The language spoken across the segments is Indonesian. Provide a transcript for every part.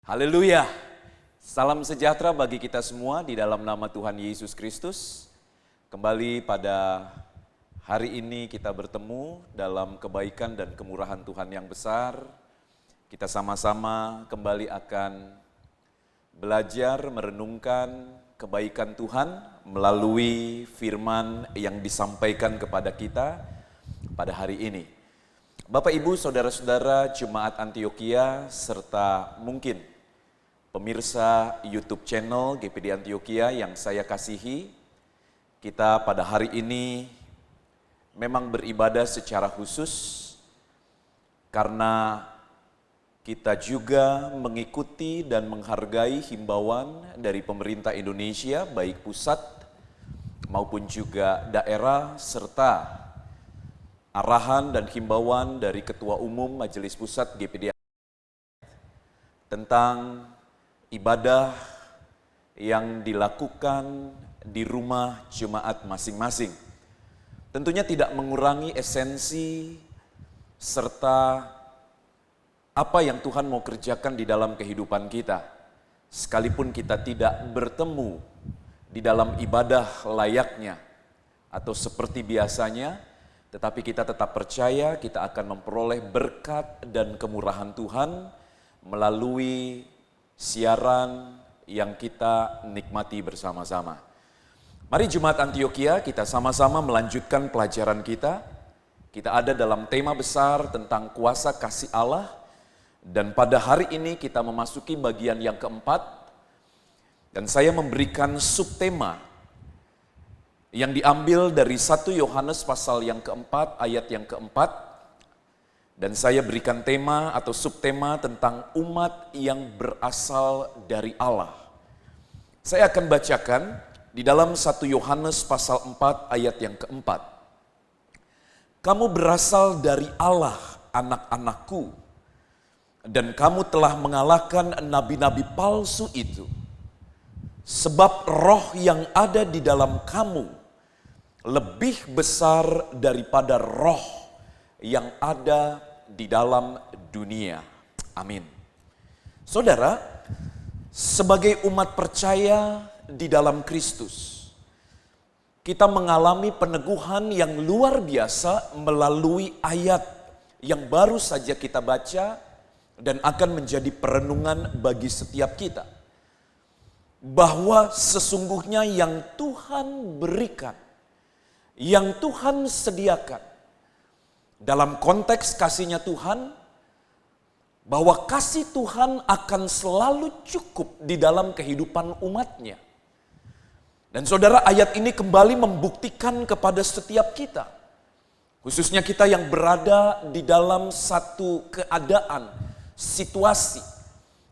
Haleluya. Salam sejahtera bagi kita semua di dalam nama Tuhan Yesus Kristus. Kembali pada hari ini kita bertemu dalam kebaikan dan kemurahan Tuhan yang besar. Kita sama-sama kembali akan belajar merenungkan kebaikan Tuhan melalui firman yang disampaikan kepada kita pada hari ini. Bapak, Ibu, Saudara-saudara Jemaat Antioquia serta mungkin pemirsa YouTube channel GPD Antioquia yang saya kasihi, kita pada hari ini memang beribadah secara khusus karena kita juga mengikuti dan menghargai himbauan dari pemerintah Indonesia, baik pusat maupun juga daerah, serta arahan dan himbauan dari Ketua Umum Majelis Pusat GPD tentang ibadah yang dilakukan di rumah jemaat masing-masing. Tentunya tidak mengurangi esensi serta apa yang Tuhan mau kerjakan di dalam kehidupan kita. Sekalipun kita tidak bertemu di dalam ibadah layaknya atau seperti biasanya, tetapi kita tetap percaya kita akan memperoleh berkat dan kemurahan Tuhan melalui siaran yang kita nikmati bersama-sama. Mari Jemaat Antioquia, kita sama-sama melanjutkan pelajaran kita. Kita ada dalam tema besar tentang kuasa kasih Allah. Dan pada hari ini kita memasuki bagian yang keempat. Dan saya memberikan subtema yang diambil dari 1 Yohanes pasal yang keempat, ayat yang keempat. Dan saya berikan tema atau subtema tentang umat yang berasal dari Allah. Saya akan bacakan di dalam 1 Yohanes pasal 4 ayat yang keempat. Kamu berasal dari Allah, anak-anakku, dan kamu telah mengalahkan nabi-nabi palsu itu. Sebab roh yang ada di dalam kamu lebih besar daripada roh yang ada di dalam dunia. Amin. Saudara, sebagai umat percaya di dalam Kristus, kita mengalami peneguhan yang luar biasa melalui ayat yang baru saja kita baca dan akan menjadi perenungan bagi setiap kita. Bahwa sesungguhnya yang Tuhan berikan, yang Tuhan sediakan, dalam konteks kasihnya Tuhan, bahwa kasih Tuhan akan selalu cukup di dalam kehidupan umatnya. Dan saudara, ayat ini kembali membuktikan kepada setiap kita, khususnya kita yang berada di dalam satu keadaan, situasi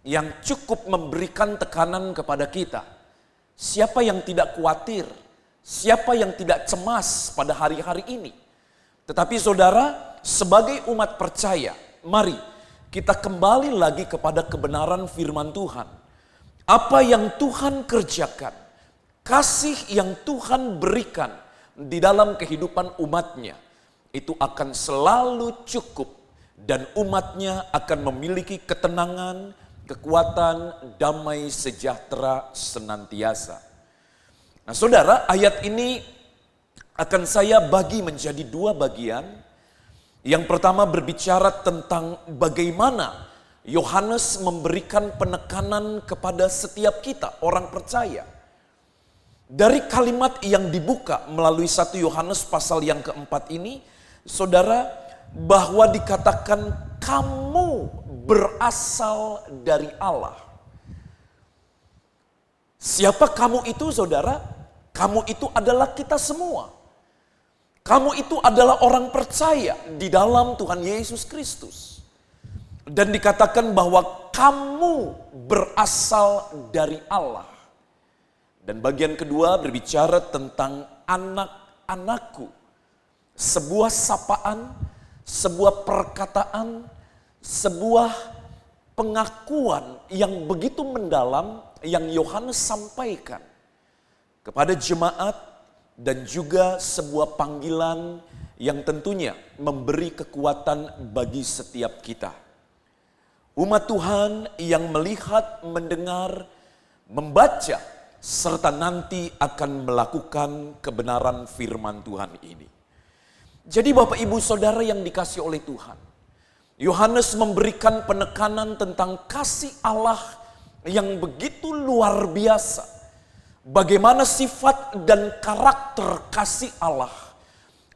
yang cukup memberikan tekanan kepada kita. Siapa yang tidak khawatir? Siapa yang tidak cemas pada hari-hari ini? Tetapi saudara, sebagai umat percaya, mari kita kembali lagi kepada kebenaran firman Tuhan. Apa yang Tuhan kerjakan, kasih yang Tuhan berikan di dalam kehidupan umatnya, itu akan selalu cukup dan umatnya akan memiliki ketenangan, kekuatan, damai sejahtera senantiasa. Nah saudara, ayat ini akan saya bagi menjadi dua bagian. Yang pertama berbicara tentang bagaimana Yohanes memberikan penekanan kepada setiap kita, orang percaya. Dari kalimat yang dibuka melalui 1 Yohanes pasal yang keempat ini, saudara, bahwa dikatakan kamu berasal dari Allah. Siapa kamu itu, saudara? Kamu itu adalah kita semua. Kamu itu adalah orang percaya di dalam Tuhan Yesus Kristus. Dan dikatakan bahwa kamu berasal dari Allah. Dan bagian kedua berbicara tentang anak-anakku. Sebuah sapaan, sebuah perkataan, sebuah pengakuan yang begitu mendalam yang Yohanes sampaikan kepada jemaat. Dan juga sebuah panggilan yang tentunya memberi kekuatan bagi setiap kita. Umat Tuhan yang melihat, mendengar, membaca, serta nanti akan melakukan kebenaran firman Tuhan ini. Jadi Bapak Ibu Saudara yang dikasihi oleh Tuhan, Yohanes memberikan penekanan tentang kasih Allah yang begitu luar biasa. Bagaimana sifat dan karakter kasih Allah.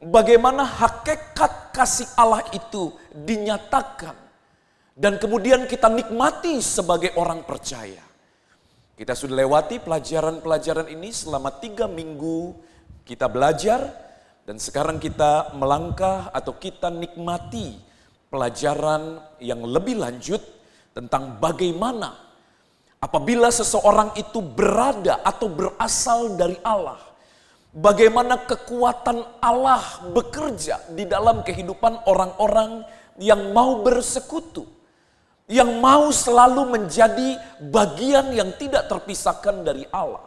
Bagaimana hakikat kasih Allah itu dinyatakan. Dan kemudian kita nikmati sebagai orang percaya. Kita sudah lewati pelajaran-pelajaran ini selama 3 minggu kita belajar. Dan sekarang kita melangkah atau kita nikmati pelajaran yang lebih lanjut tentang bagaimana apabila seseorang itu berada atau berasal dari Allah. Bagaimana kekuatan Allah bekerja di dalam kehidupan orang-orang yang mau bersekutu. Yang mau selalu menjadi bagian yang tidak terpisahkan dari Allah.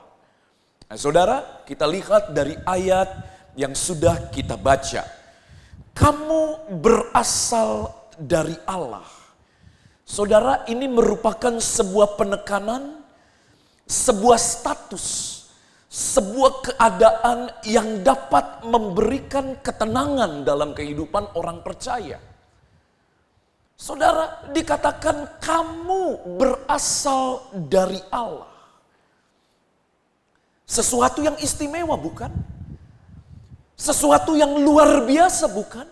Nah, saudara, kita lihat dari ayat yang sudah kita baca. Kamu berasal dari Allah. Saudara, ini merupakan sebuah penekanan, sebuah status, sebuah keadaan yang dapat memberikan ketenangan dalam kehidupan orang percaya. Saudara, dikatakan kamu berasal dari Allah. Sesuatu yang istimewa bukan? Sesuatu yang luar biasa bukan?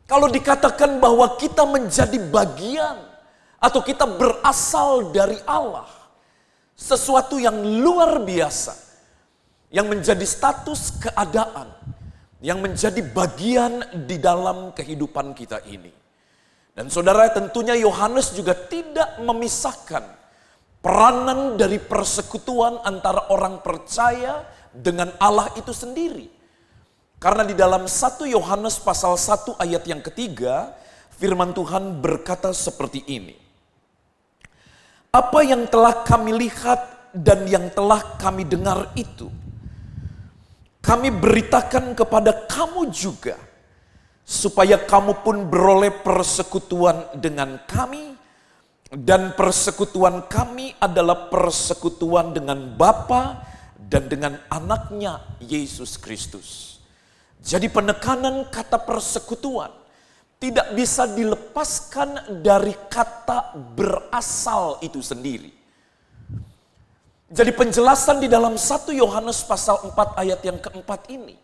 Kalau dikatakan bahwa kita menjadi bagian atau kita berasal dari Allah. Sesuatu yang luar biasa. Yang menjadi status keadaan. Yang menjadi bagian di dalam kehidupan kita ini. Dan saudara, tentunya Yohanes juga tidak memisahkan peranan dari persekutuan antara orang percaya dengan Allah itu sendiri. Karena di dalam 1 Yohanes pasal 1 ayat yang ketiga, firman Tuhan berkata seperti ini. Apa yang telah kami lihat dan yang telah kami dengar itu, kami beritakan kepada kamu juga, supaya kamu pun beroleh persekutuan dengan kami. Dan persekutuan kami adalah persekutuan dengan Bapa dan dengan anaknya Yesus Kristus. Jadi penekanan kata persekutuan tidak bisa dilepaskan dari kata berasal itu sendiri. Jadi penjelasan di dalam 1 Yohanes pasal 4 ayat yang keempat ini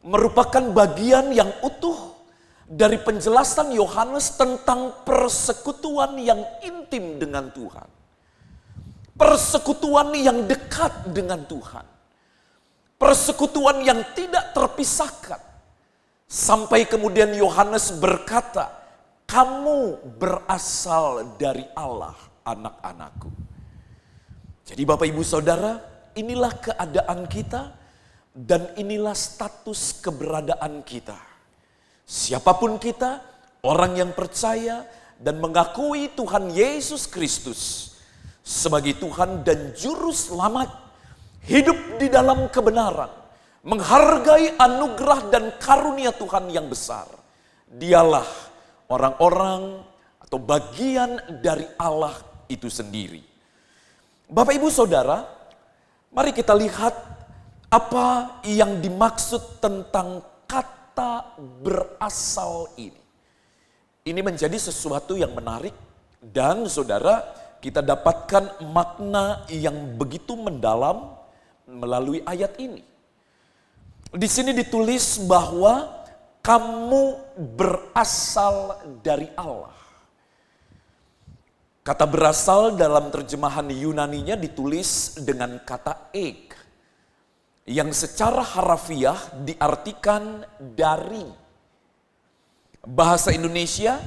merupakan bagian yang utuh dari penjelasan Yohanes tentang persekutuan yang intim dengan Tuhan. Persekutuan yang dekat dengan Tuhan. Persekutuan yang tidak terpisahkan. Sampai kemudian Yohanes berkata, kamu berasal dari Allah, anak-anakku. Jadi Bapak Ibu Saudara, inilah keadaan kita. Dan inilah status keberadaan kita. Siapapun kita, orang yang percaya dan mengakui Tuhan Yesus Kristus sebagai Tuhan dan Juru Selamat, hidup di dalam kebenaran, menghargai anugerah dan karunia Tuhan yang besar. Dialah orang-orang atau bagian dari Allah itu sendiri. Bapak Ibu Saudara, mari kita lihat apa yang dimaksud tentang kata berasal ini. Ini menjadi sesuatu yang menarik dan saudara, kita dapatkan makna yang begitu mendalam melalui ayat ini. Di sini ditulis bahwa kamu berasal dari Allah. Kata berasal dalam terjemahan Yunaninya ditulis dengan kata ek, yang secara harafiah diartikan dari. Bahasa Indonesia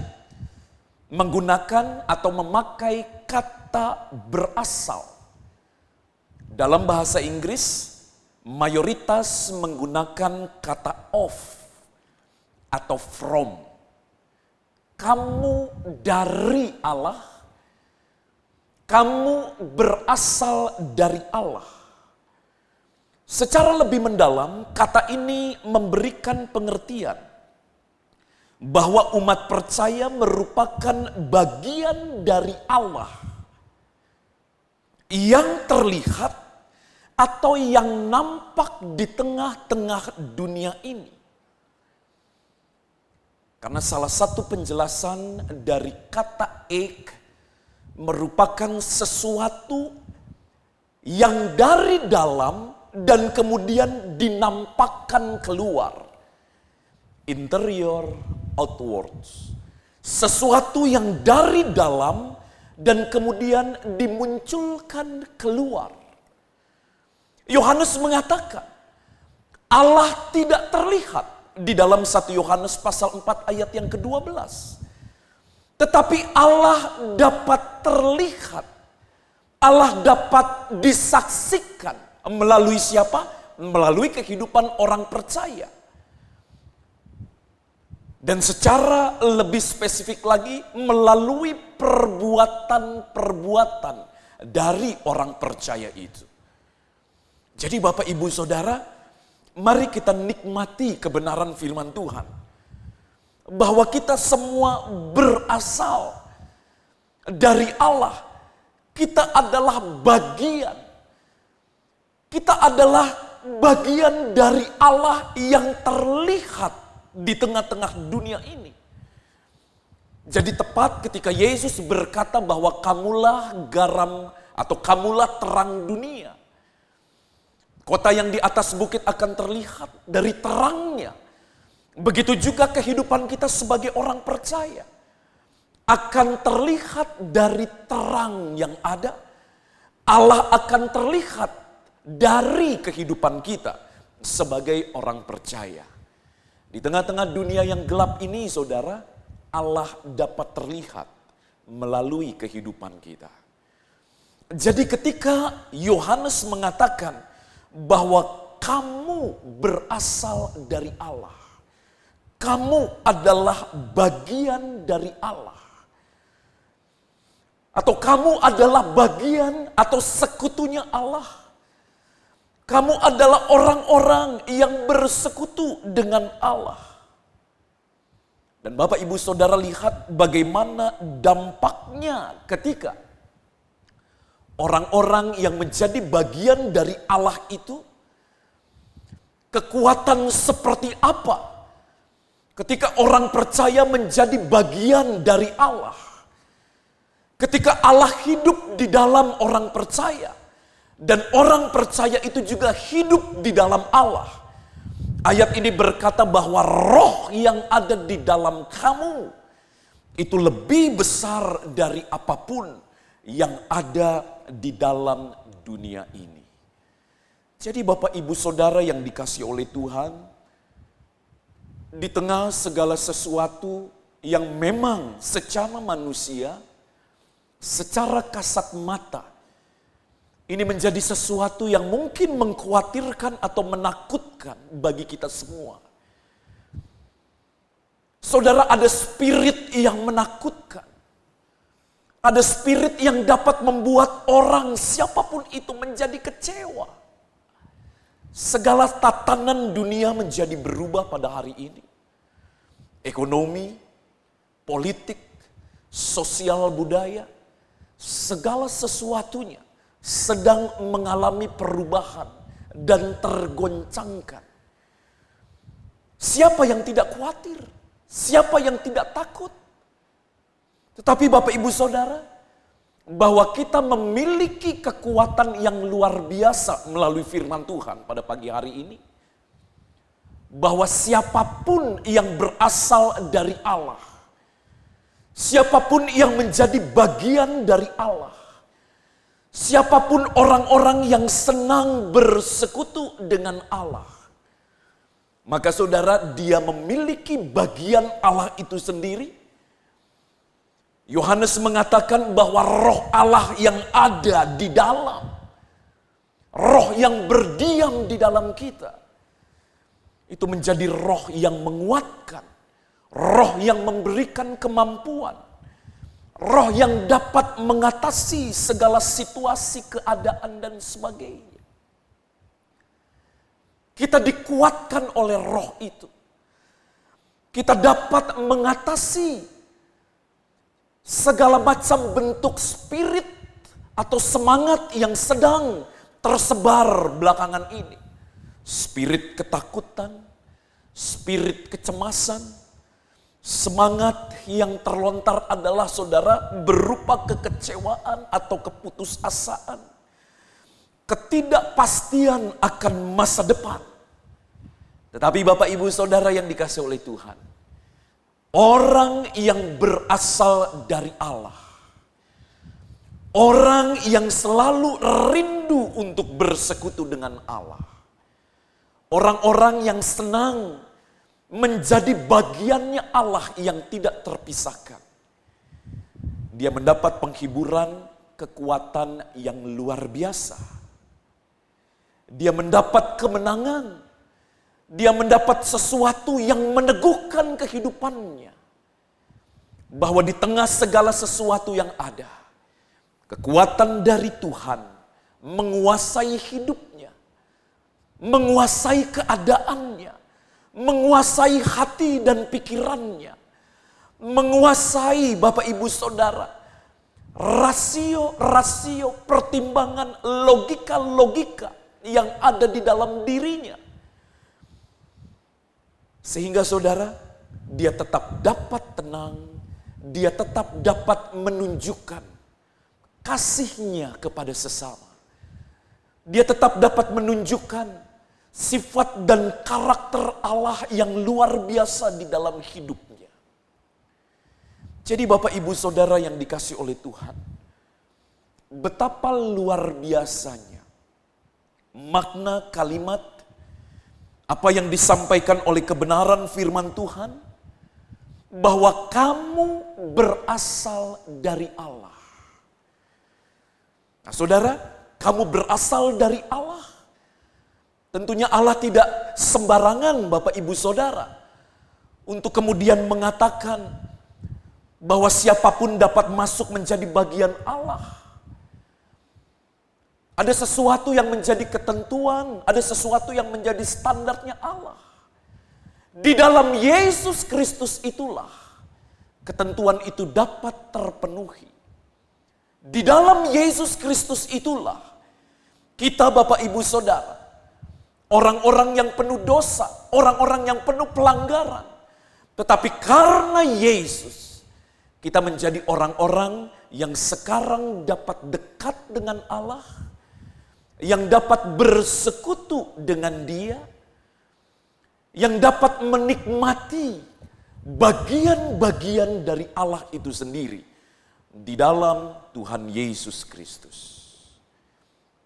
menggunakan atau memakai kata berasal. Dalam bahasa Inggris mayoritas menggunakan kata of atau from. Kamu dari Allah, kamu berasal dari Allah. Secara lebih mendalam, kata ini memberikan pengertian bahwa umat percaya merupakan bagian dari Allah yang terlihat atau yang nampak di tengah-tengah dunia ini. Karena salah satu penjelasan dari kata ek merupakan sesuatu yang dari dalam dan kemudian dinampakkan keluar. Interior, outwards. Sesuatu yang dari dalam dan kemudian dimunculkan keluar. Yohanes mengatakan, Allah tidak terlihat di dalam 1 Yohanes pasal 4 ayat yang ke-12. Tetapi Allah dapat terlihat. Allah dapat disaksikan melalui siapa? Melalui kehidupan orang percaya. Dan secara lebih spesifik lagi melalui perbuatan-perbuatan dari orang percaya itu. Jadi Bapak Ibu Saudara, mari kita nikmati kebenaran firman Tuhan. Bahwa kita semua berasal dari Allah. Kita adalah bagian. Kita adalah bagian dari Allah yang terlihat di tengah-tengah dunia ini. Jadi tepat ketika Yesus berkata bahwa kamulah garam atau kamulah terang dunia. Kota yang di atas bukit akan terlihat dari terangnya. Begitu juga kehidupan kita sebagai orang percaya. Akan terlihat dari terang yang ada. Allah akan terlihat dari kehidupan kita sebagai orang percaya. Di tengah-tengah dunia yang gelap ini, saudara, Allah dapat terlihat melalui kehidupan kita. Jadi ketika Yohanes mengatakan bahwa kamu berasal dari Allah. Kamu adalah bagian dari Allah. Atau kamu adalah bagian atau sekutunya Allah. Kamu adalah orang-orang yang bersekutu dengan Allah. Dan Bapak Ibu Saudara lihat bagaimana dampaknya ketika orang-orang yang menjadi bagian dari Allah itu, kekuatan seperti apa ketika orang percaya menjadi bagian dari Allah. Ketika Allah hidup di dalam orang percaya. Dan orang percaya itu juga hidup di dalam Allah. Ayat ini berkata bahwa roh yang ada di dalam kamu itu lebih besar dari apapun yang ada di dalam dunia ini. Jadi Bapak Ibu Saudara yang dikasihi oleh Tuhan, di tengah segala sesuatu yang memang secara manusia, secara kasat mata, ini menjadi sesuatu yang mungkin mengkhawatirkan atau menakutkan bagi kita semua. Saudara, ada spirit yang menakutkan. Ada spirit yang dapat membuat orang siapapun itu menjadi kecewa. Segala tatanan dunia menjadi berubah pada hari ini. Ekonomi, politik, sosial budaya, segala sesuatunya sedang mengalami perubahan dan tergoncangkan. Siapa yang tidak khawatir? Siapa yang tidak takut? Tetapi Bapak Ibu Saudara, bahwa kita memiliki kekuatan yang luar biasa melalui firman Tuhan pada pagi hari ini. Bahwa siapapun yang berasal dari Allah, siapapun yang menjadi bagian dari Allah, siapapun orang-orang yang senang bersekutu dengan Allah, maka saudara, dia memiliki bagian Allah itu sendiri. Yohanes mengatakan bahwa roh Allah yang ada di dalam, roh yang berdiam di dalam kita, itu menjadi roh yang menguatkan, roh yang memberikan kemampuan, roh yang dapat mengatasi segala situasi, keadaan, dan sebagainya. Kita dikuatkan oleh roh itu. Kita dapat mengatasi segala macam bentuk spirit atau semangat yang sedang tersebar belakangan ini. Spirit ketakutan, spirit kecemasan, semangat yang terlontar adalah saudara berupa kekecewaan atau keputusasaan. Ketidakpastian akan masa depan. Tetapi Bapak Ibu Saudara yang dikasihi oleh Tuhan, orang yang berasal dari Allah, orang yang selalu rindu untuk bersekutu dengan Allah, orang-orang yang senang menjadi bagiannya Allah yang tidak terpisahkan, dia mendapat penghiburan, kekuatan yang luar biasa. Dia mendapat kemenangan. Dia mendapat sesuatu yang meneguhkan kehidupannya. Bahwa di tengah segala sesuatu yang ada, kekuatan dari Tuhan menguasai hidupnya, menguasai keadaannya, menguasai hati dan pikirannya, menguasai Bapak Ibu Saudara, rasio-rasio, pertimbangan, logika-logika yang ada di dalam dirinya. Sehingga saudara, dia tetap dapat tenang, dia tetap dapat menunjukkan kasihnya kepada sesama. Dia tetap dapat menunjukkan sifat dan karakter Allah yang luar biasa di dalam hidupnya. Jadi Bapak Ibu Saudara yang dikasihi oleh Tuhan, betapa luar biasanya makna kalimat apa yang disampaikan oleh kebenaran firman Tuhan, bahwa kamu berasal dari Allah. Nah saudara, kamu berasal dari Allah. Tentunya Allah tidak sembarangan Bapak Ibu Saudara untuk kemudian mengatakan bahwa siapapun dapat masuk menjadi bagian Allah. Ada sesuatu yang menjadi ketentuan, ada sesuatu yang menjadi standarnya Allah. Di dalam Yesus Kristus itulah ketentuan itu dapat terpenuhi. Di dalam Yesus Kristus itulah kita Bapak Ibu Saudara, orang-orang yang penuh dosa, orang-orang yang penuh pelanggaran. Tetapi karena Yesus, kita menjadi orang-orang yang sekarang dapat dekat dengan Allah, yang dapat bersekutu dengan Dia, yang dapat menikmati bagian-bagian dari Allah itu sendiri di dalam Tuhan Yesus Kristus.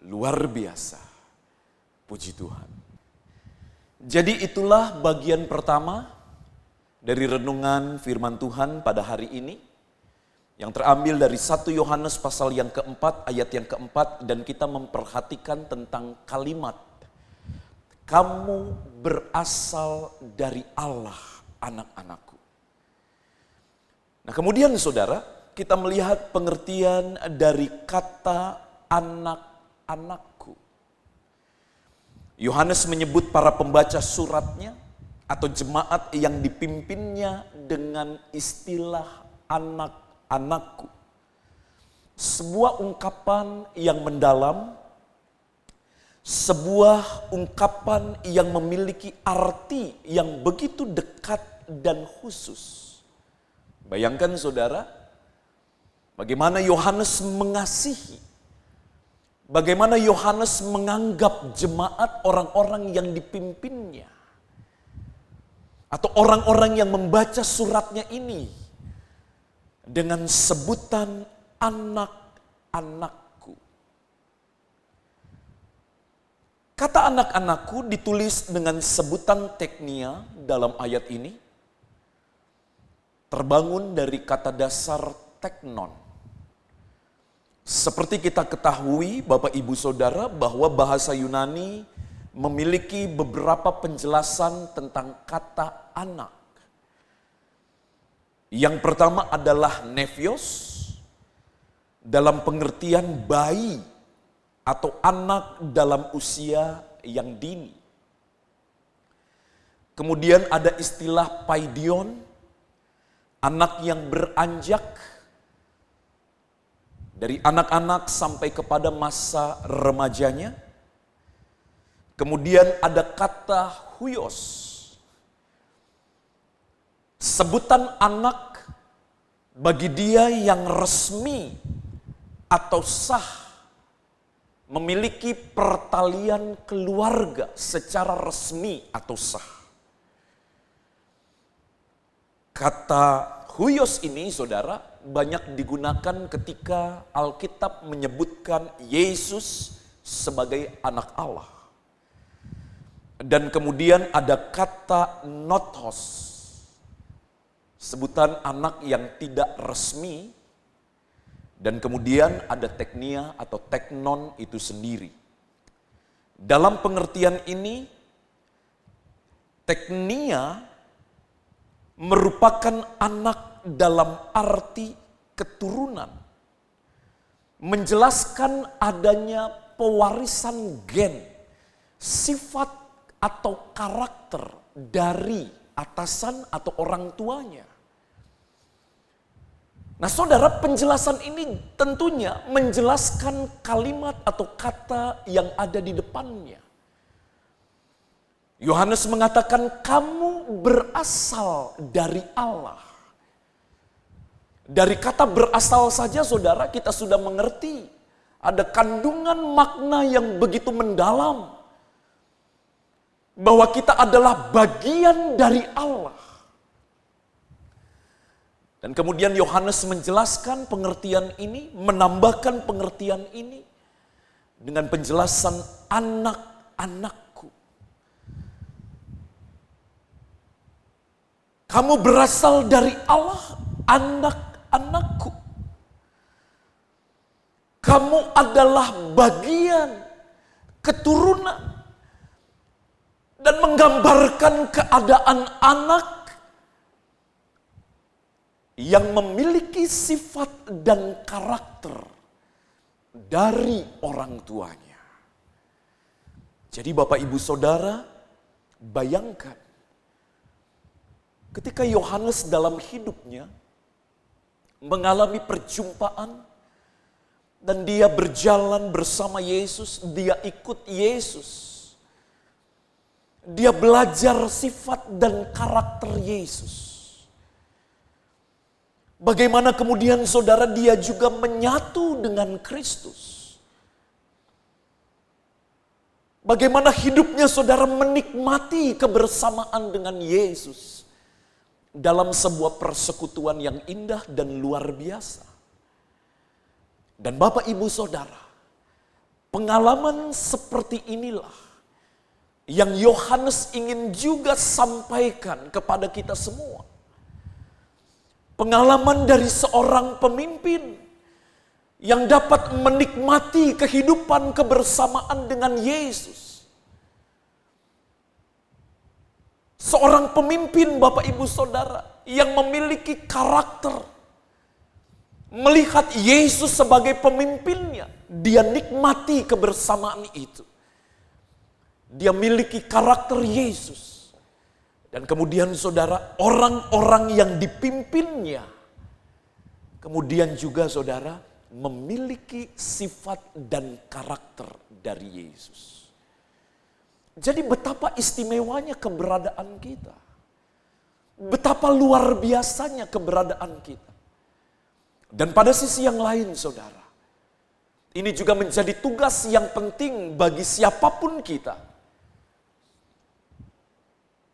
Luar biasa, puji Tuhan. Jadi itulah bagian pertama dari renungan firman Tuhan pada hari ini, yang terambil dari 1 Yohanes pasal yang keempat, ayat yang keempat, dan kita memperhatikan tentang kalimat, kamu berasal dari Allah, anak-anakku. Nah kemudian saudara, kita melihat pengertian dari kata anak-anakku. Yohanes menyebut para pembaca suratnya atau jemaat yang dipimpinnya dengan istilah anak-anakku. Sebuah ungkapan yang mendalam, sebuah ungkapan yang memiliki arti yang begitu dekat dan khusus. Bayangkan saudara, bagaimana Yohanes mengasihi, bagaimana Yohanes menganggap jemaat orang-orang yang dipimpinnya, atau orang-orang yang membaca suratnya ini dengan sebutan anak-anakku. Kata anak-anakku ditulis dengan sebutan teknia dalam ayat ini, terbangun dari kata dasar teknon. Seperti kita ketahui Bapak Ibu Saudara bahwa bahasa Yunani memiliki beberapa penjelasan tentang kata anak. Yang pertama adalah nephos, dalam pengertian bayi atau anak dalam usia yang dini. Kemudian ada istilah paidion, anak yang beranjak dari anak-anak sampai kepada masa remajanya. Kemudian ada kata huios, sebutan anak bagi dia yang resmi atau sah memiliki pertalian keluarga secara resmi atau sah. Kata huios ini, saudara, banyak digunakan ketika Alkitab menyebutkan Yesus sebagai anak Allah. Dan kemudian ada kata notos, sebutan anak yang tidak resmi. Dan kemudian ada teknia atau teknon itu sendiri. Dalam pengertian ini, teknia merupakan anak dalam arti keturunan. Menjelaskan adanya pewarisan gen, sifat atau karakter dari atasan atau orang tuanya. Nah, saudara, penjelasan ini tentunya menjelaskan kalimat atau kata yang ada di depannya. Yohanes mengatakan kamu berasal dari Allah. Dari kata berasal saja, saudara, kita sudah mengerti ada kandungan makna yang begitu mendalam. Bahwa kita adalah bagian dari Allah. Dan kemudian Yohanes menjelaskan pengertian ini, menambahkan pengertian ini dengan penjelasan anak-anakku. Kamu berasal dari Allah, anak-anakku. Kamu adalah bagian keturunan dan menggambarkan keadaan anak yang memiliki sifat dan karakter dari orang tuanya. Jadi Bapak Ibu Saudara, bayangkan ketika Yohanes dalam hidupnya mengalami perjumpaan dan dia berjalan bersama Yesus, dia ikut Yesus. Dia belajar sifat dan karakter Yesus. Bagaimana kemudian saudara dia juga menyatu dengan Kristus. Bagaimana hidupnya saudara menikmati kebersamaan dengan Yesus. Dalam sebuah persekutuan yang indah dan luar biasa. Dan Bapak Ibu Saudara, pengalaman seperti inilah yang Yohanes ingin juga sampaikan kepada kita semua. Pengalaman dari seorang pemimpin yang dapat menikmati kehidupan kebersamaan dengan Yesus. Seorang pemimpin Bapak Ibu Saudara yang memiliki karakter. Melihat Yesus sebagai pemimpinnya, dia nikmati kebersamaan itu. Dia miliki karakter Yesus. Dan kemudian saudara, orang-orang yang dipimpinnya. Kemudian juga saudara, memiliki sifat dan karakter dari Yesus. Jadi betapa istimewanya keberadaan kita. Betapa luar biasanya keberadaan kita. Dan pada sisi yang lain saudara, ini juga menjadi tugas yang penting bagi siapapun kita.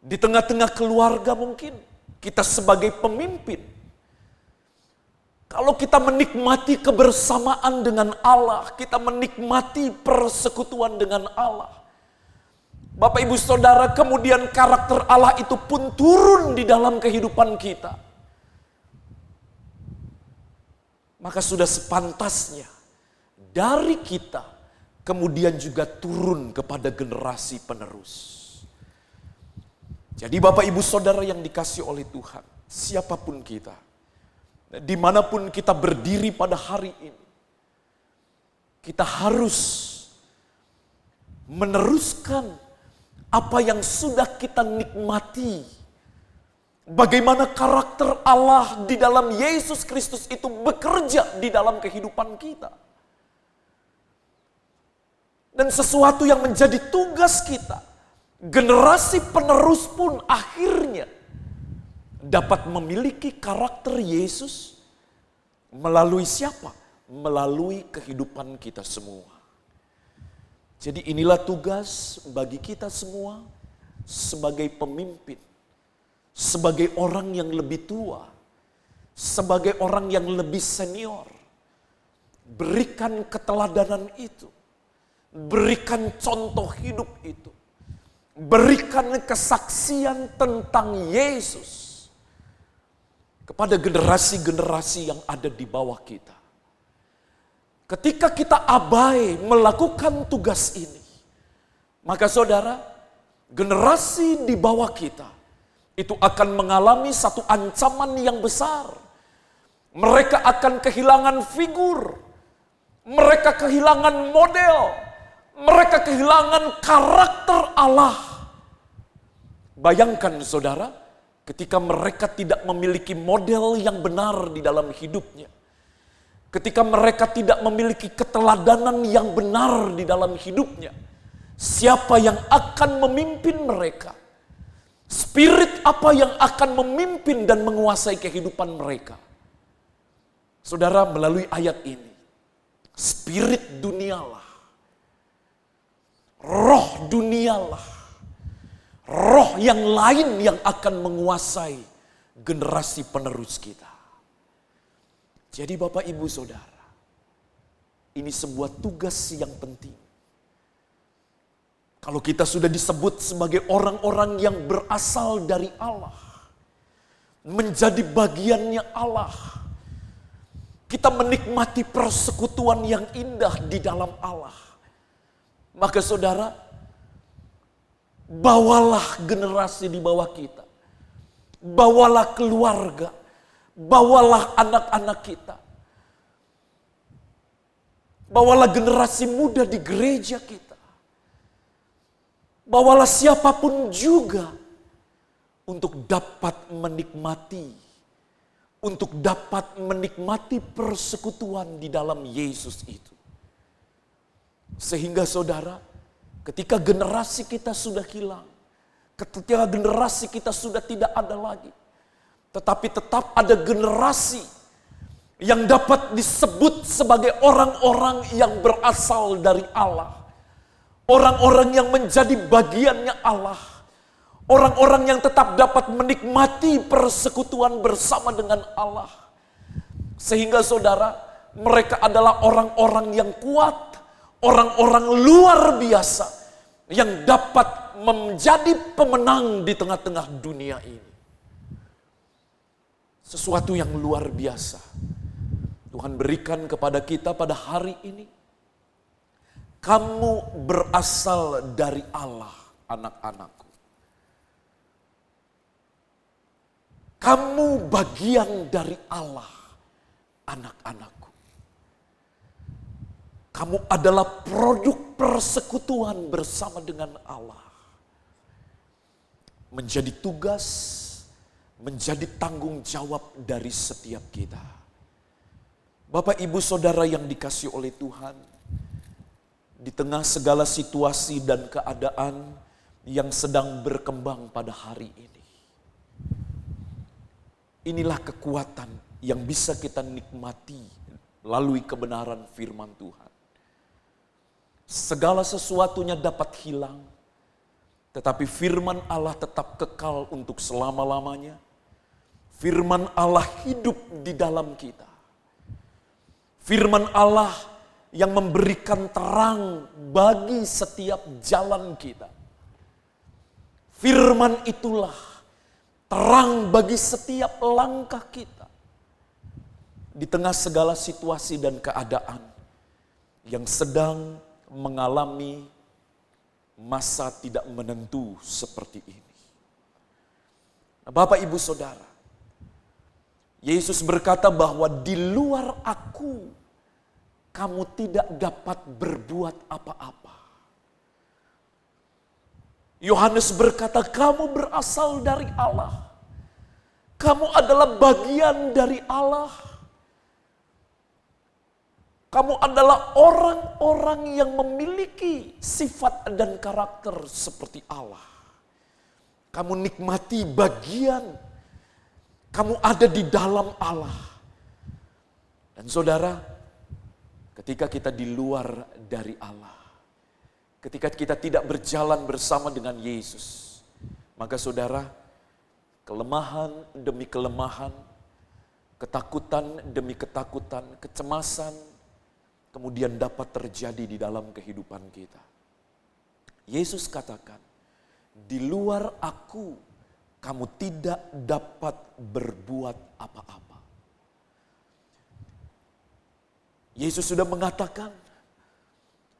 Di tengah-tengah keluarga mungkin kita sebagai pemimpin. Kalau kita menikmati kebersamaan dengan Allah, kita menikmati persekutuan dengan Allah. Bapak Ibu Saudara, kemudian karakter Allah itu pun turun di dalam kehidupan kita. Maka sudah sepantasnya dari kita kemudian juga turun kepada generasi penerus. Jadi Bapak Ibu Saudara yang dikasihi oleh Tuhan, siapapun kita, dimanapun kita berdiri pada hari ini, kita harus meneruskan apa yang sudah kita nikmati, bagaimana karakter Allah di dalam Yesus Kristus itu bekerja di dalam kehidupan kita. Dan sesuatu yang menjadi tugas kita, generasi penerus pun akhirnya dapat memiliki karakter Yesus melalui siapa? Melalui kehidupan kita semua. Jadi inilah tugas bagi kita semua sebagai pemimpin, sebagai orang yang lebih tua, sebagai orang yang lebih senior. Berikan keteladanan itu, berikan contoh hidup itu, berikan kesaksian tentang Yesus kepada generasi-generasi yang ada di bawah kita. Ketika kita abai melakukan tugas ini, maka saudara, generasi di bawah kita itu akan mengalami satu ancaman yang besar. Mereka akan kehilangan figur, mereka kehilangan model, mereka kehilangan karakter Allah. Bayangkan saudara, ketika mereka tidak memiliki model yang benar di dalam hidupnya, ketika mereka tidak memiliki keteladanan yang benar di dalam hidupnya, siapa yang akan memimpin mereka? Spirit apa yang akan memimpin dan menguasai kehidupan mereka? Saudara, melalui ayat ini, spirit dunialah, roh dunialah, roh yang lain yang akan menguasai generasi penerus kita. Jadi Bapak Ibu Saudara, ini sebuah tugas yang penting. Kalau kita sudah disebut sebagai orang-orang yang berasal dari Allah, menjadi bagiannya Allah, kita menikmati persekutuan yang indah di dalam Allah. Maka saudara, bawalah generasi di bawah kita, bawalah keluarga, bawalah anak-anak kita, bawalah generasi muda di gereja kita, bawalah siapapun juga untuk dapat menikmati, untuk dapat menikmati persekutuan di dalam Yesus itu. Sehingga saudara, ketika generasi kita sudah hilang, ketika generasi kita sudah tidak ada lagi, tetapi tetap ada generasi yang dapat disebut sebagai orang-orang yang berasal dari Allah. Orang-orang yang menjadi bagiannya Allah. Orang-orang yang tetap dapat menikmati persekutuan bersama dengan Allah. Sehingga saudara, mereka adalah orang-orang yang kuat, orang-orang luar biasa yang dapat menjadi pemenang di tengah-tengah dunia ini. Sesuatu yang luar biasa Tuhan berikan kepada kita pada hari ini. Kamu berasal dari Allah, anak-anakku. Kamu bagian dari Allah, anak-anakku. Kamu adalah produk persekutuan bersama dengan Allah. Menjadi tugas, menjadi tanggung jawab dari setiap kita. Bapak, Ibu, Saudara yang dikasihi oleh Tuhan, di tengah segala situasi dan keadaan yang sedang berkembang pada hari ini, inilah kekuatan yang bisa kita nikmati melalui kebenaran firman Tuhan. Segala sesuatunya dapat hilang, tetapi firman Allah tetap kekal untuk selama-lamanya. Firman Allah hidup di dalam kita. Firman Allah yang memberikan terang bagi setiap jalan kita. Firman itulah terang bagi setiap langkah kita. Di tengah segala situasi dan keadaan yang sedang mengalami masa tidak menentu seperti ini. Bapak, Ibu, Saudara, Yesus berkata bahwa di luar aku, kamu tidak dapat berbuat apa-apa. Yohanes berkata, kamu berasal dari Allah. Kamu adalah bagian dari Allah. Kamu adalah orang-orang yang memiliki sifat dan karakter seperti Allah. Kamu nikmati bagian, kamu ada di dalam Allah. Dan saudara, ketika kita di luar dari Allah, ketika kita tidak berjalan bersama dengan Yesus, maka saudara, kelemahan demi kelemahan, ketakutan demi ketakutan, kecemasan, kemudian dapat terjadi di dalam kehidupan kita. Yesus katakan, di luar aku, kamu tidak dapat berbuat apa-apa. Yesus sudah mengatakan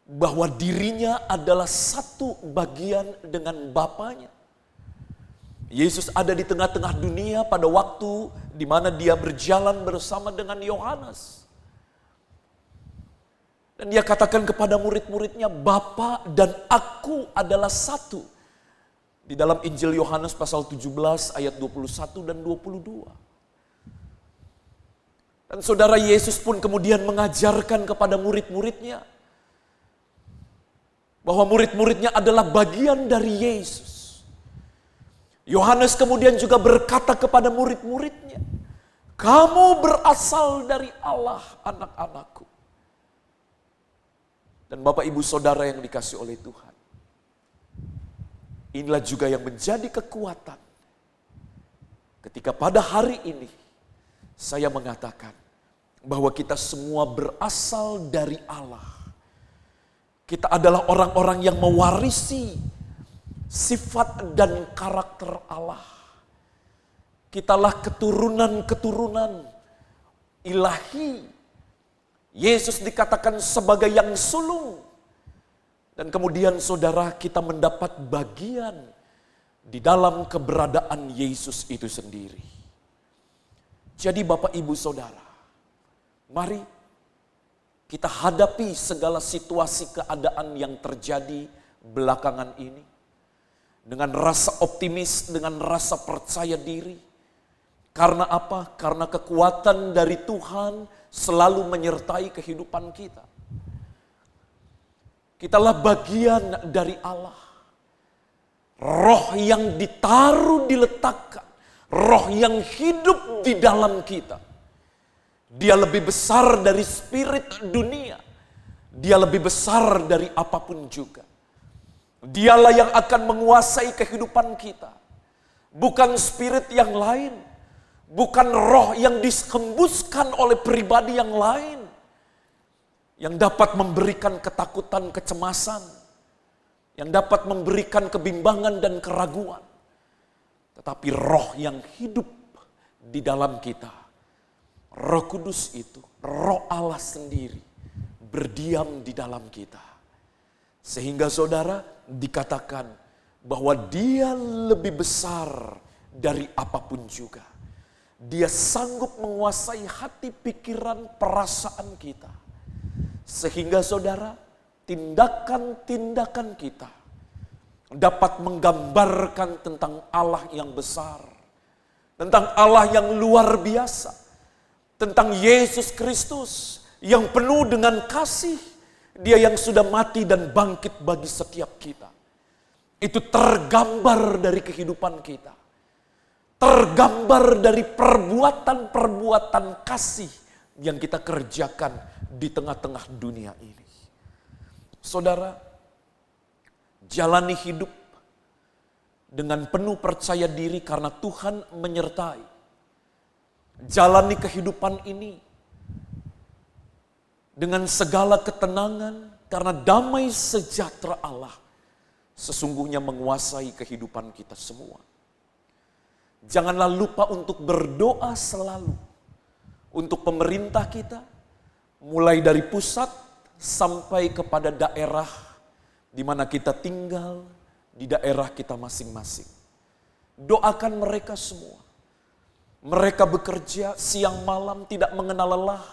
bahwa dirinya adalah satu bagian dengan Bapanya. Yesus ada di tengah-tengah dunia pada waktu di mana dia berjalan bersama dengan Yohanes. Dan dia katakan kepada murid-muridnya, Bapa dan aku adalah satu. Di dalam Injil Yohanes pasal 17 ayat 21 dan 22. Dan saudara, Yesus pun kemudian mengajarkan kepada murid-muridnya bahwa murid-muridnya adalah bagian dari Yesus. Yohanes kemudian juga berkata kepada murid-muridnya, kamu berasal dari Allah, anak-anakku. Dan Bapak Ibu Saudara yang dikasih oleh Tuhan, inilah juga yang menjadi kekuatan ketika pada hari ini saya mengatakan bahwa kita semua berasal dari Allah. Kita adalah orang-orang yang mewarisi sifat dan karakter Allah. Kitalah keturunan-keturunan ilahi. Yesus dikatakan sebagai yang sulung. Dan kemudian saudara, kita mendapat bagian di dalam keberadaan Yesus itu sendiri. Jadi Bapak Ibu Saudara, mari kita hadapi segala situasi keadaan yang terjadi belakangan ini dengan rasa optimis, dengan rasa percaya diri. Karena apa? Karena kekuatan dari Tuhan selalu menyertai kehidupan kita. Kitalah bagian dari Allah. Roh yang ditaruh, diletakkan. Roh yang hidup di dalam kita. Dia lebih besar dari spirit dunia. Dia lebih besar dari apapun juga. Dialah yang akan menguasai kehidupan kita. Bukan spirit yang lain. Bukan roh yang dihembuskan oleh pribadi yang lain. Yang dapat memberikan ketakutan, kecemasan. Yang dapat memberikan kebimbangan dan keraguan. Tetapi roh yang hidup di dalam kita. Roh Kudus itu, roh Allah sendiri berdiam di dalam kita. Sehingga saudara dikatakan bahwa dia lebih besar dari apapun juga. Dia sanggup menguasai hati, pikiran, perasaan kita. Sehingga saudara, tindakan-tindakan kita dapat menggambarkan tentang Allah yang besar. Tentang Allah yang luar biasa. Tentang Yesus Kristus yang penuh dengan kasih. Dia yang sudah mati dan bangkit bagi setiap kita. Itu tergambar dari kehidupan kita. Tergambar dari perbuatan-perbuatan kasih yang kita kerjakan di tengah-tengah dunia ini. Saudara, jalani hidup dengan penuh percaya diri karena Tuhan menyertai. Jalani kehidupan ini dengan segala ketenangan karena damai sejahtera Allah sesungguhnya menguasai kehidupan kita semua. Janganlah lupa untuk berdoa selalu untuk pemerintah kita, mulai dari pusat sampai kepada daerah di mana kita tinggal, di daerah kita masing-masing. Doakan mereka semua. Mereka bekerja siang malam tidak mengenal lelah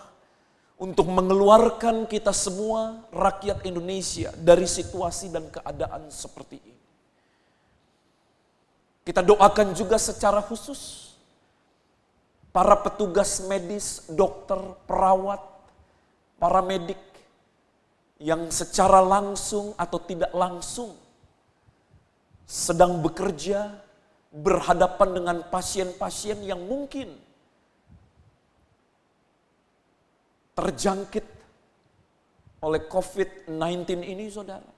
untuk mengeluarkan kita semua rakyat Indonesia dari situasi dan keadaan seperti ini. Kita doakan juga secara khusus para petugas medis, dokter, perawat, paramedik yang secara langsung atau tidak langsung sedang bekerja berhadapan dengan pasien-pasien yang mungkin terjangkit oleh COVID-19 ini, saudara.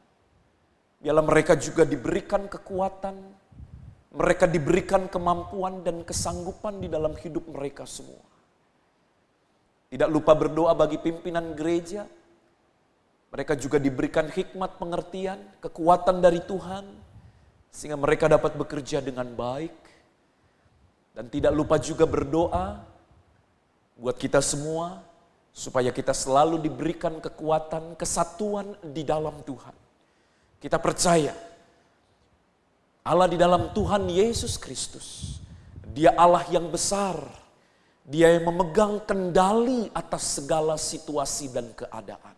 Biarlah mereka juga diberikan kekuatan, mereka diberikan kemampuan dan kesanggupan di dalam hidup mereka semua. Tidak lupa berdoa bagi pimpinan gereja. Mereka juga diberikan hikmat pengertian, kekuatan dari Tuhan, sehingga mereka dapat bekerja dengan baik. Dan tidak lupa juga berdoa buat kita semua, supaya kita selalu diberikan kekuatan, kesatuan di dalam Tuhan. Kita percaya Allah di dalam Tuhan Yesus Kristus, Dia Allah yang besar, Dia yang memegang kendali atas segala situasi dan keadaan.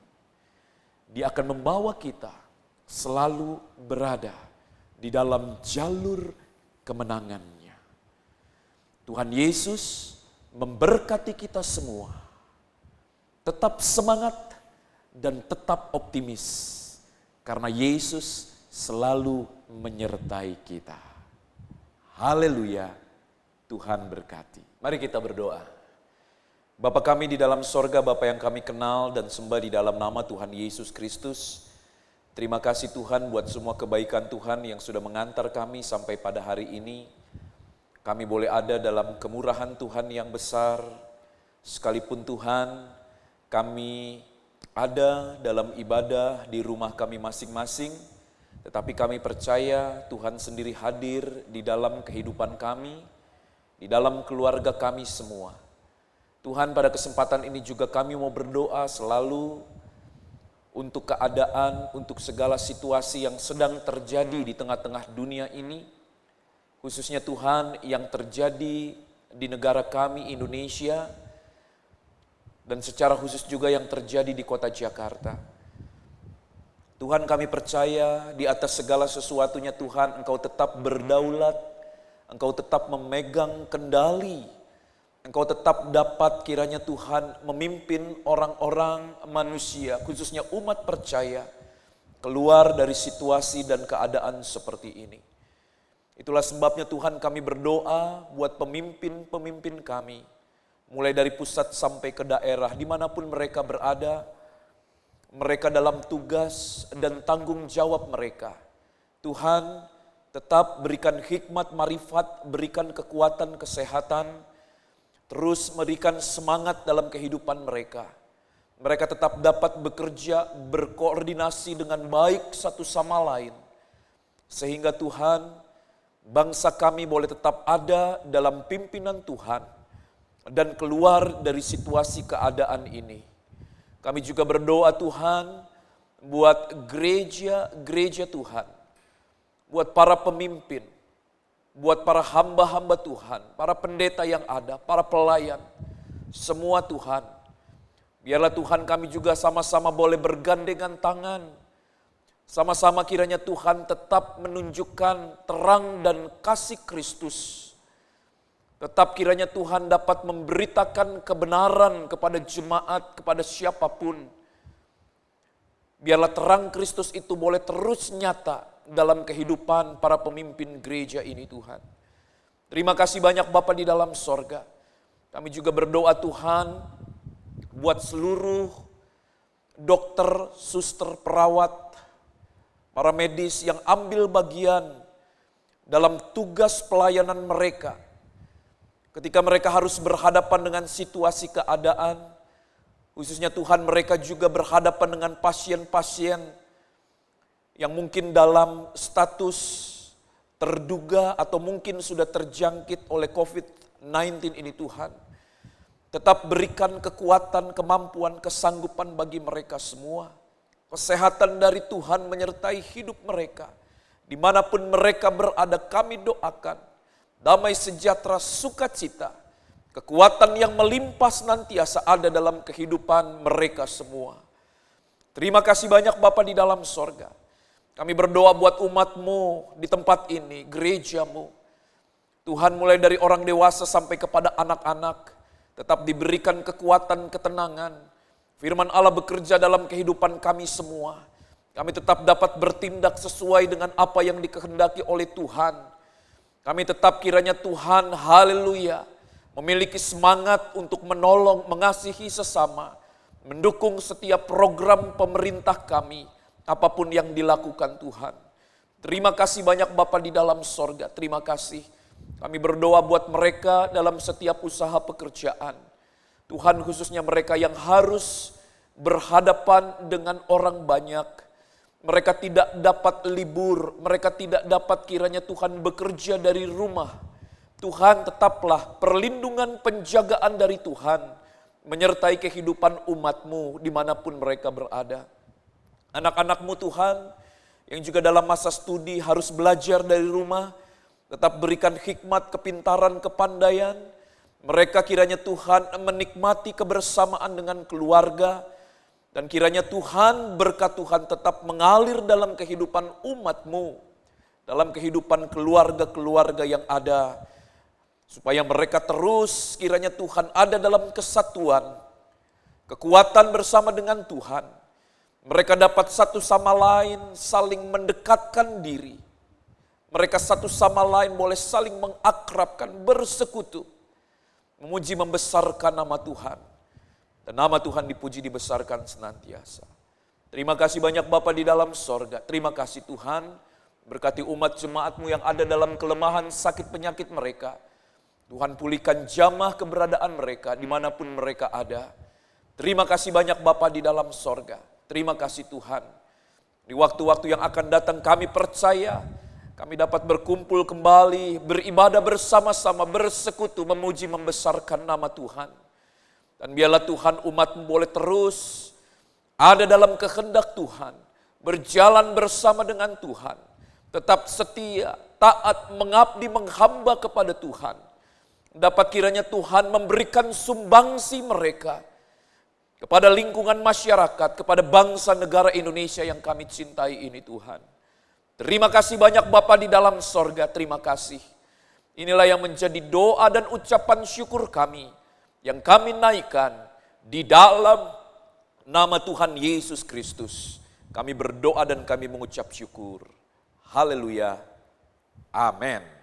Dia akan membawa kita selalu berada di dalam jalur kemenangannya. Tuhan Yesus memberkati kita semua. Tetap semangat dan tetap optimis, karena Yesus selalu menyertai kita. Haleluya, Tuhan berkati. Mari kita berdoa. Bapa kami di dalam sorga, Bapa yang kami kenal dan sembah di dalam nama Tuhan Yesus Kristus. Terima kasih Tuhan buat semua kebaikan Tuhan yang sudah mengantar kami sampai pada hari ini. Kami boleh ada dalam kemurahan Tuhan yang besar. Sekalipun Tuhan, kami ada dalam ibadah di rumah kami masing-masing, tetapi kami percaya Tuhan sendiri hadir di dalam kehidupan kami, di dalam keluarga kami semua. Tuhan, pada kesempatan ini juga kami mau berdoa selalu untuk keadaan, untuk segala situasi yang sedang terjadi di tengah-tengah dunia ini. Khususnya Tuhan yang terjadi di negara kami Indonesia, dan secara khusus juga yang terjadi di kota Jakarta. Tuhan, kami percaya di atas segala sesuatunya Tuhan, Engkau tetap berdaulat, Engkau tetap memegang kendali, Engkau tetap dapat kiranya Tuhan memimpin orang-orang manusia, khususnya umat percaya, keluar dari situasi dan keadaan seperti ini. Itulah sebabnya Tuhan kami berdoa buat pemimpin-pemimpin kami, mulai dari pusat sampai ke daerah, dimanapun mereka berada, mereka dalam tugas dan tanggung jawab mereka. Tuhan, tetap berikan hikmat, marifat, berikan kekuatan, kesehatan, terus berikan semangat dalam kehidupan mereka. Mereka tetap dapat bekerja, berkoordinasi dengan baik satu sama lain. Sehingga Tuhan, bangsa kami boleh tetap ada dalam pimpinan Tuhan dan keluar dari situasi keadaan ini. Kami juga berdoa Tuhan buat gereja Tuhan, buat para pemimpin, buat para hamba-hamba Tuhan, para pendeta yang ada, para pelayan, semua Tuhan. Biarlah Tuhan kami juga sama-sama boleh bergandengan tangan, sama-sama kiranya Tuhan tetap menunjukkan terang dan kasih Kristus. Tetap kiranya Tuhan dapat memberitakan kebenaran kepada jemaat, kepada siapapun. Biarlah terang Kristus itu boleh terus nyata dalam kehidupan para pemimpin gereja ini Tuhan. Terima kasih banyak Bapa di dalam sorga. Kami juga berdoa Tuhan buat seluruh dokter, suster, perawat, para medis yang ambil bagian dalam tugas pelayanan mereka. Ketika mereka harus berhadapan dengan situasi keadaan, khususnya Tuhan mereka juga berhadapan dengan pasien-pasien yang mungkin dalam status terduga atau mungkin sudah terjangkit oleh COVID-19 ini Tuhan. Tetap berikan kekuatan, kemampuan, kesanggupan bagi mereka semua. Kesehatan dari Tuhan menyertai hidup mereka. Dimanapun mereka berada kami doakan. Damai sejahtera, sukacita, kekuatan yang melimpah senantiasa ada dalam kehidupan mereka semua. Terima kasih banyak Bapa di dalam sorga. Kami berdoa buat umat-Mu di tempat ini, gereja-Mu. Tuhan, mulai dari orang dewasa sampai kepada anak-anak, tetap diberikan kekuatan, ketenangan. Firman Allah bekerja dalam kehidupan kami semua. Kami tetap dapat bertindak sesuai dengan apa yang dikehendaki oleh Tuhan. Kami tetap kiranya Tuhan, haleluya, memiliki semangat untuk menolong, mengasihi sesama, mendukung setiap program pemerintah kami, apapun yang dilakukan Tuhan. Terima kasih banyak Bapa di dalam sorga, terima kasih. Kami berdoa buat mereka dalam setiap usaha pekerjaan. Tuhan, khususnya mereka yang harus berhadapan dengan orang banyak. Mereka tidak dapat libur, mereka tidak dapat kiranya Tuhan bekerja dari rumah. Tuhan, tetaplah perlindungan penjagaan dari Tuhan menyertai kehidupan umat-Mu dimanapun mereka berada. Anak-anak-Mu Tuhan, yang juga dalam masa studi harus belajar dari rumah, tetap berikan hikmat, kepintaran, kepandaian. Mereka kiranya Tuhan menikmati kebersamaan dengan keluarga. Dan kiranya Tuhan, berkat Tuhan tetap mengalir dalam kehidupan umat-Mu. Dalam kehidupan keluarga-keluarga yang ada. Supaya mereka terus kiranya Tuhan ada dalam kesatuan. Kekuatan bersama dengan Tuhan. Mereka dapat satu sama lain saling mendekatkan diri. Mereka satu sama lain boleh saling mengakrabkan, bersekutu, memuji membesarkan nama Tuhan. Dan nama Tuhan dipuji dibesarkan senantiasa. Terima kasih banyak Bapa di dalam sorga. Terima kasih Tuhan, berkati umat jemaat-Mu yang ada dalam kelemahan sakit penyakit mereka. Tuhan, pulihkan jamah keberadaan mereka dimanapun mereka ada. Terima kasih banyak Bapa di dalam sorga. Terima kasih Tuhan. Di waktu-waktu yang akan datang kami percaya, kami dapat berkumpul kembali, beribadah bersama-sama, bersekutu, memuji, membesarkan nama Tuhan. Dan biarlah Tuhan, umat-Mu boleh terus ada dalam kehendak Tuhan, berjalan bersama dengan Tuhan, tetap setia, taat, mengabdi, menghamba kepada Tuhan. Dapat kiranya Tuhan memberikan sumbangsi mereka kepada lingkungan masyarakat, kepada bangsa negara Indonesia yang kami cintai ini Tuhan. Terima kasih banyak Bapa di dalam sorga, terima kasih. Inilah yang menjadi doa dan ucapan syukur kami, yang kami naikkan di dalam nama Tuhan Yesus Kristus. Kami berdoa dan kami mengucap syukur. Haleluya. Amin.